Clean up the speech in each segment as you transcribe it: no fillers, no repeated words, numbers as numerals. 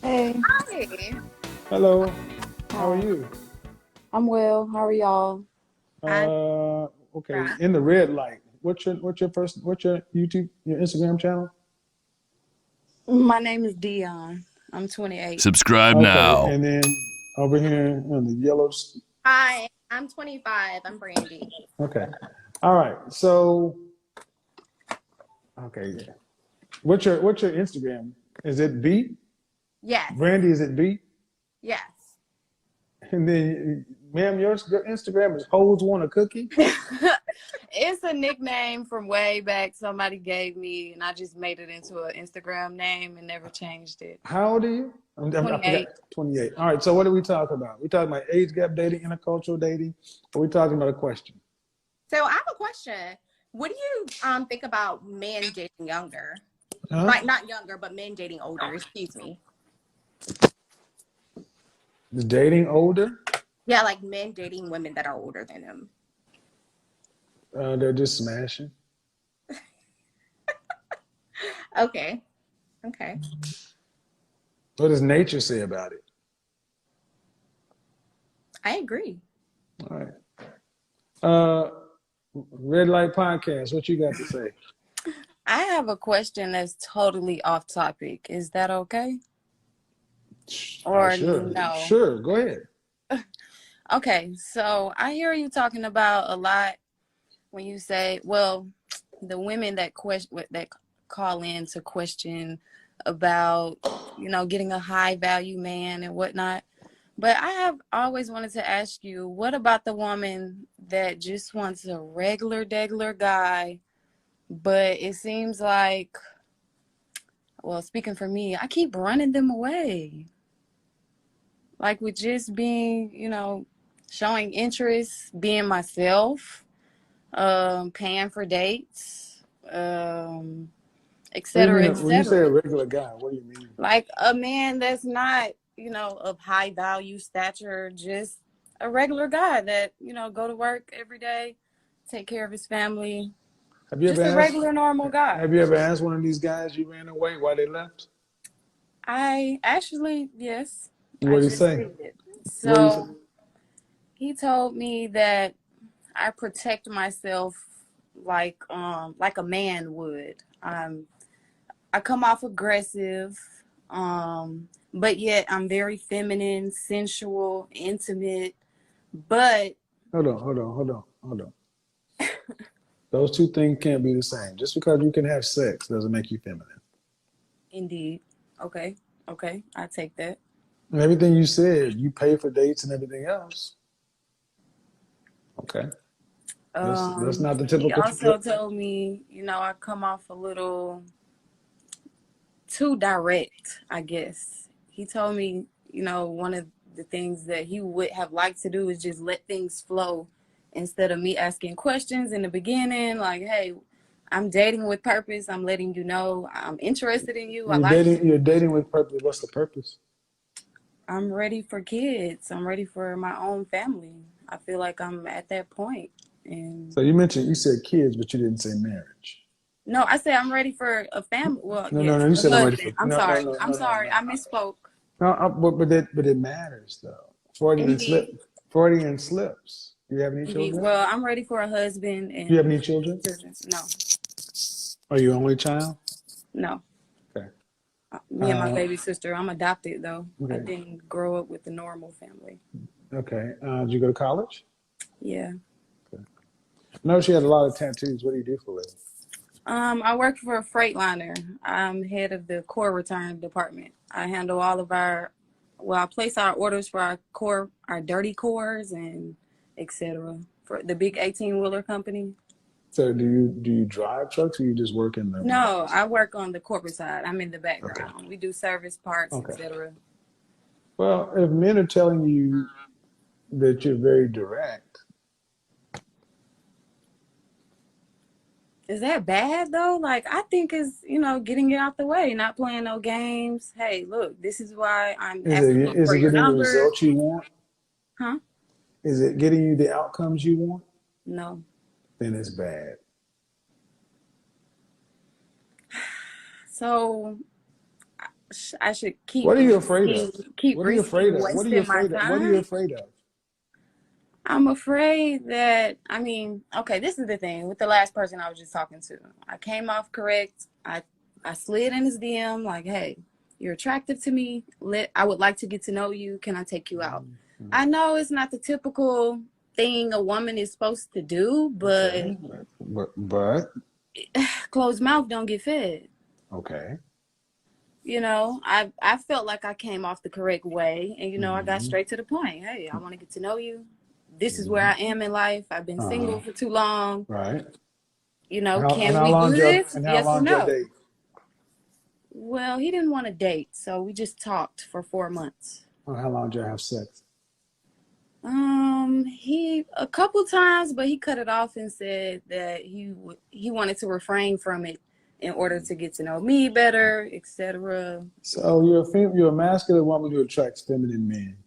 Hey, Hi. Hello, how are hi. you? I'm well. How are y'all? I'm Okay, Brad. in the red light. What's your Instagram channel? My name is Dion. I'm 28. Subscribe Okay, now. and then over here on the yellows. Hi, I'm 25. I'm Brandy. Okay, all right. So, okay, yeah. What's your Instagram? Is it B? Yes. Brandy, is it B? Yes. And then, ma'am, your Instagram is hoes want a cookie. It's a nickname from way back somebody gave me, and I just made it into an Instagram name and never changed it. How old are you? I forgot. 28. 28. All right. So what are we talking about? We talking about age gap dating, intercultural dating, or we talking about a question? So I have a question. What do you think about men dating younger? Huh? Like not younger, but men dating older, excuse me. Is dating older? Yeah, like men dating women that are older than them. They're just smashing. Okay. Okay. What does nature say about it? I agree. All right. Uh, Red Light Podcast. What you got to say? I have a question that's totally off topic. Is that okay? Oh, Or sure, no? sure. Go ahead. Okay, so I hear you talking about a lot when you say, well, the women that that call in to question about, getting a high value man and whatnot. But I have always wanted to ask you, what about the woman that just wants a regular, degular guy, but it seems like, well, speaking for me, I keep running them away. Like with just being, showing interest, being myself, paying for dates, et What do you cetera, mean et when you say a cetera. regular guy? What do you mean? Like a man that's not, of high value stature, just a regular guy that, go to work every day, take care of his family, Have you ever just a asked? regular normal guy. Have you ever asked one of these guys you ran away why they left? I actually, yes, I What do you just say? did. What do you say? So he told me that I protect myself like a man would. I come off aggressive, but yet I'm very feminine, sensual, intimate. But Hold on. Those two things can't be the same. Just because you can have sex doesn't make you feminine. indeed, okay, okay, I take that. And everything you said, you pay for dates and everything else. Okay, that's not the He typical. also told me, I come off a little too direct, I guess. He told me, one of the things that he would have liked to do is just let things flow instead of me asking questions in the beginning, like, hey, I'm dating with purpose. I'm letting you know I'm interested in you. I You're like dating. you. You're dating with purpose. What's the purpose? I'm ready for kids. I'm ready for my own family. I feel like I'm at that point. And So you said kids, but you didn't say marriage. no, I said I'm ready for a family. Well, No. yes, You a said I'm ready husband. for. I'm No, no, sorry. no, I'm no, no, sorry. no. I misspoke. No, but it matters though. Indeed. Freudian slips. Do you have any Indeed. children? Well, I'm ready for a husband Do you have and any children? children. No, Are you only child? no. Okay. Me and my Uh, baby sister. I'm adopted though. I okay. didn't grow up with the normal family. Okay. Did you go to college? Yeah. Okay. No, she had a lot of tattoos. What do you do for a living? I work for a Freightliner. I'm head of the core return department. I handle all of I place our orders for our dirty cores and etc. For the big 18-wheeler company. So do you drive trucks or you just work in the No, yards? I work on the corporate side. I'm in the Okay. background. We do service parts, Okay. etc. Well, if men are telling you that you're very direct, Is that bad though? Like I think is, getting it out the way, not playing no games. Hey, look, this is why I'm asking you is for it your getting the number. results you want? Huh? Is it getting you the outcomes you want? No. Then it's bad. So I should keep What are you afraid of? keep What are you afraid risking of? What are you wasting my afraid of? What are you time. afraid of? I'm afraid that, okay, this is the thing with the last person I was just talking to. I came off correct. I slid in his DM like, hey, you're attractive to me. I would like to get to know you. Can I take you out? Mm-hmm. I know it's not the typical thing a woman is supposed to do, but Okay. But closed mouth don't get fed. okay. I felt like I came off the correct way, and I got Mm-hmm. straight to the point. Hey, I want to get to know you. This is where Mm-hmm. I am in life. I've been single for too long. Right. And Can how we long do did this? and how Yes or long did y'all no? date? Well, he didn't want to date, so we just talked for 4 months. Or how long did y'all have sex? He a couple times, but he cut it off and said that he wanted to refrain from it in order to get to know me better, etc. So you're a masculine woman who attracts feminine men.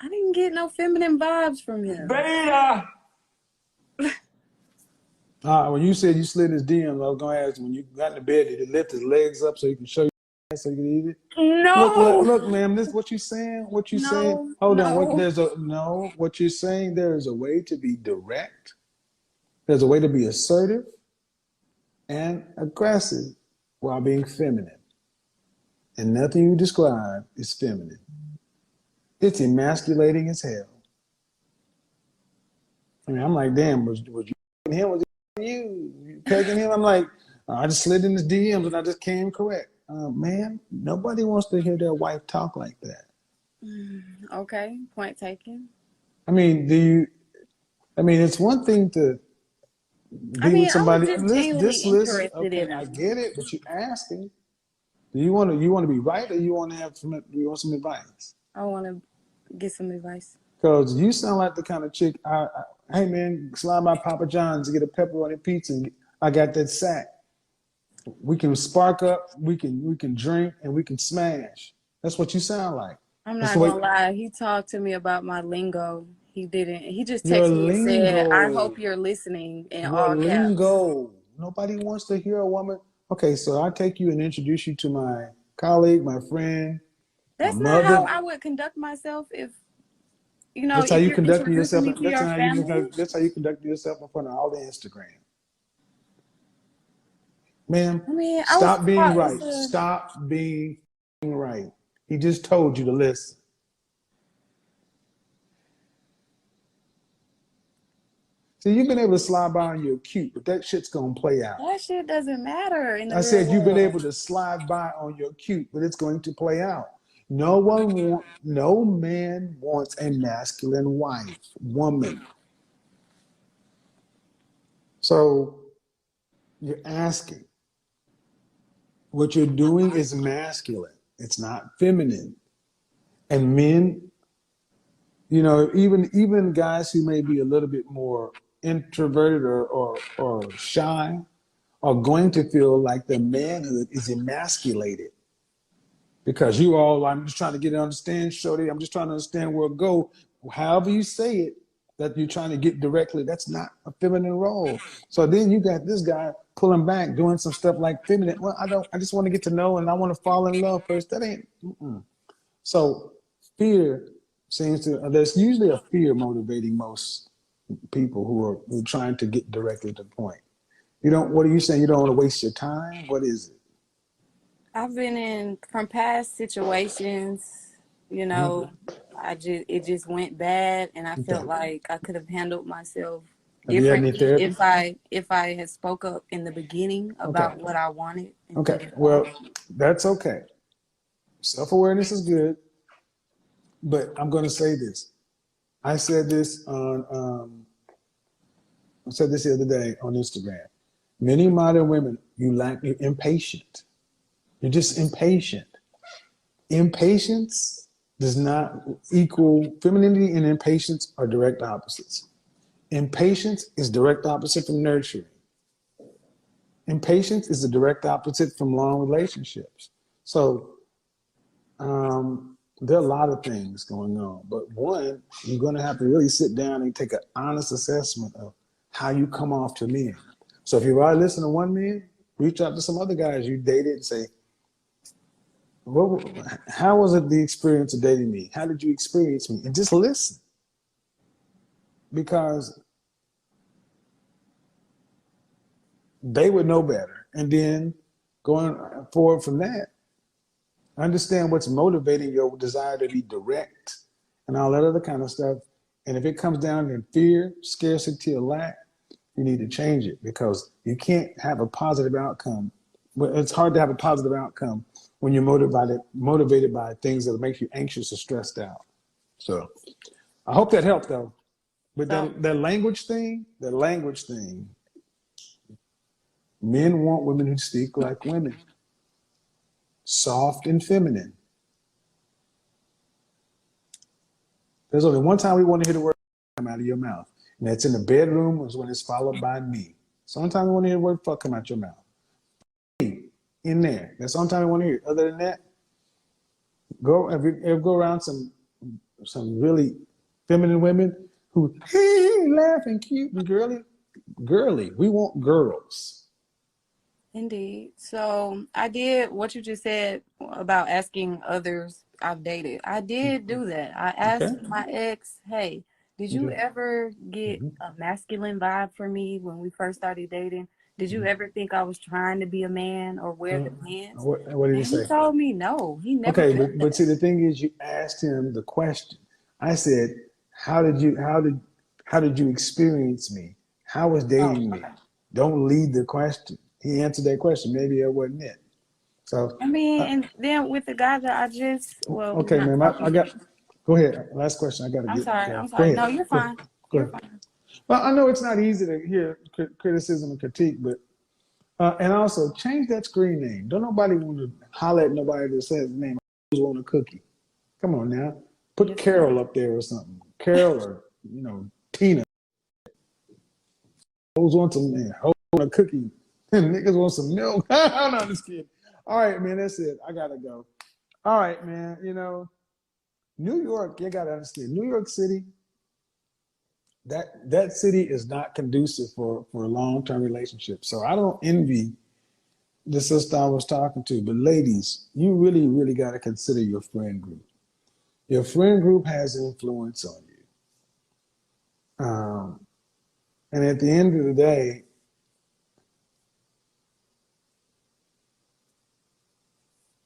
I didn't get no feminine vibes from him. Beta. When you said you slid his DM, I was gonna ask when you got in the bed, did he lift his legs up so you can show you so you can eat it? No, Look, ma'am. This what you saying? What you saying? no, Hold on. no. What you're saying? There is a way to be direct. There's a way to be assertive and aggressive while being feminine. And nothing you describe is feminine. It's emasculating as hell. I mean, I'm like, damn, was you him? Was it you pegging him? I'm like, I just slid in his DMs and I just came correct. Man, nobody wants to hear their wife talk like that. Okay, point taken. I mean, it's one thing to be with I was somebody. just genuinely Listen. interested Okay, in I him. get it, but you asking. Do you want to be right, or do you want some advice? I want to get some advice. Because you sound like the kind of chick. Hey man, slide by Papa John's and get a pepperoni pizza. And I got that sack. We can spark up. We can drink and we can smash. That's what you sound like. I'm That's the not way gonna lie. He talked to me about my lingo. He didn't. He just your texted me and said, "I lingo. hope you're listening" in Your all caps. lingo. Nobody wants to hear a woman. Okay, so I take you and introduce you to my colleague, my friend, my That's not how mother. I would conduct myself That's how if you you're conduct introducing yourself. me to your family. That's how you conduct yourself in front of all the Instagram. Ma'am, I was stop being taught right. Stop being right. He just told you to listen. See, you've been able to slide by and you're cute, but that shit's gonna play out. that shit doesn't matter in the I real said you've been world. able to slide by on your cute, but it's going to play out. No man wants a masculine woman. So you're asking. What you're doing is masculine. It's not feminine. And men, even guys who may be a little bit more introverted or shy are going to feel like their manhood is emasculated because I'm just trying to get to understand, Shorty. I'm just trying to understand where it go. However you say it, that you're trying to get directly, that's not a feminine role. So then you got this guy pulling back, doing some stuff like feminine. Well, I just want to get to know and I want to fall in love first. That ain't. Mm-mm. So fear there's usually a fear motivating most people who are trying to get directly to the point. What are you saying? You don't want to waste your time? What is it? I've been in from past situations, you know, Mm-hmm. it just went bad, and I felt Okay. like I could have handled myself Have you had any differently therapy? if I had spoke up in the beginning Okay. about what I wanted and Okay. didn't Well, want. that's okay. Self-awareness is good, but I'm going to say this. I said this I said this the other day on Instagram. Many modern women, you're impatient. You're just impatient. Impatience does not equal femininity, and impatience are direct opposites. Impatience is direct opposite from nurturing. Impatience is the direct opposite from long relationships. So there are a lot of things going on, but one, you're going to have to really sit down and take an honest assessment of how you come off to men. So if you already listen to one man, Reach out to some other guys you dated and say, how was it the experience of dating me? How did you experience me? And just listen, because they would know better. And then going forward from that, understand what's motivating your desire to be direct and all that other kind of stuff. And if it comes down to fear, scarcity, or lack, you need to change it, because you can't have a positive outcome. It's hard to have a positive outcome when you're motivated by things that make you anxious or stressed out. So I hope that helped, though. But So that language thing, men want women who speak like women, soft and feminine. There's only one time we want to hear the word come out of your mouth, and that's in the bedroom, is when it's followed by me. Sometimes we want to hear the word fuck come out your mouth. In there. That's the only time we want to hear it. Other than that, if you go around some really feminine women who laughing cute and girly. We want girls. indeed. So I did what you just said about asking others I've dated. I did do that. I Okay. asked my ex, hey, did you Okay. ever get Mm-hmm. a masculine vibe from me when we first started dating? Did you Mm-hmm. ever think I was trying to be a man or wear the pants? What did he And he say? told me no, he never Okay, said but that. see, the thing is, you asked him the question. I said, how did you experience me? How was Oh, dating me? okay. Don't lead the question. He answered that question. Maybe it wasn't it. So, I mean, uh, and then with the guy that I just, well, okay, not ma'am, I talking got. to. Go ahead. Last question. I got to I'm get sorry. go. I'm Go sorry. ahead. No, you're Go ahead. fine. Go You're ahead. fine. Well, I know it's not easy to hear criticism and critique, but and also change that screen name. Don't nobody want to holler at nobody that says the name. I always want a cookie. Come on now. Put Yes, sir. Carol up there or something. Carol or Tina. Always want some hold on a cookie. Niggas want some milk. I'm not just kidding. All right, man. That's it. I gotta go. All right, man. New York. You gotta understand. New York City. That city is not conducive for long-term relationships. So I don't envy the sister I was talking to. But ladies, you really, really got to consider your friend group. Your friend group has influence on you. And at the end of the day,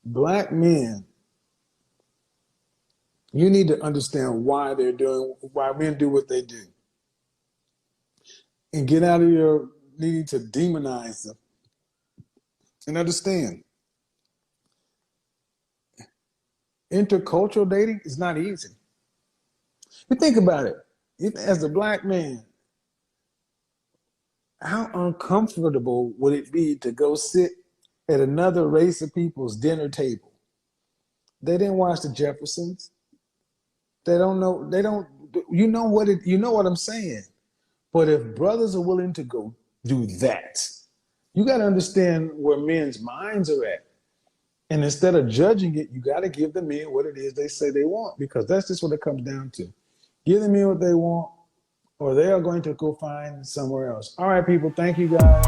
black men, you need to understand why men do what they do. And get out of your needing to demonize them. And understand, intercultural dating is not easy. You think about it. As a black man, how uncomfortable would it be to go sit at another race of people's dinner table? They didn't watch the Jeffersons. They don't know. They don't. You know what it. You know what I'm saying. But if brothers are willing to go do that, you got to understand where men's minds are at. And instead of judging it, you got to give the men what it is they say they want, because that's just what it comes down to. Give the men what they want, or they are going to go find somewhere else. All right, people. Thank you, guys.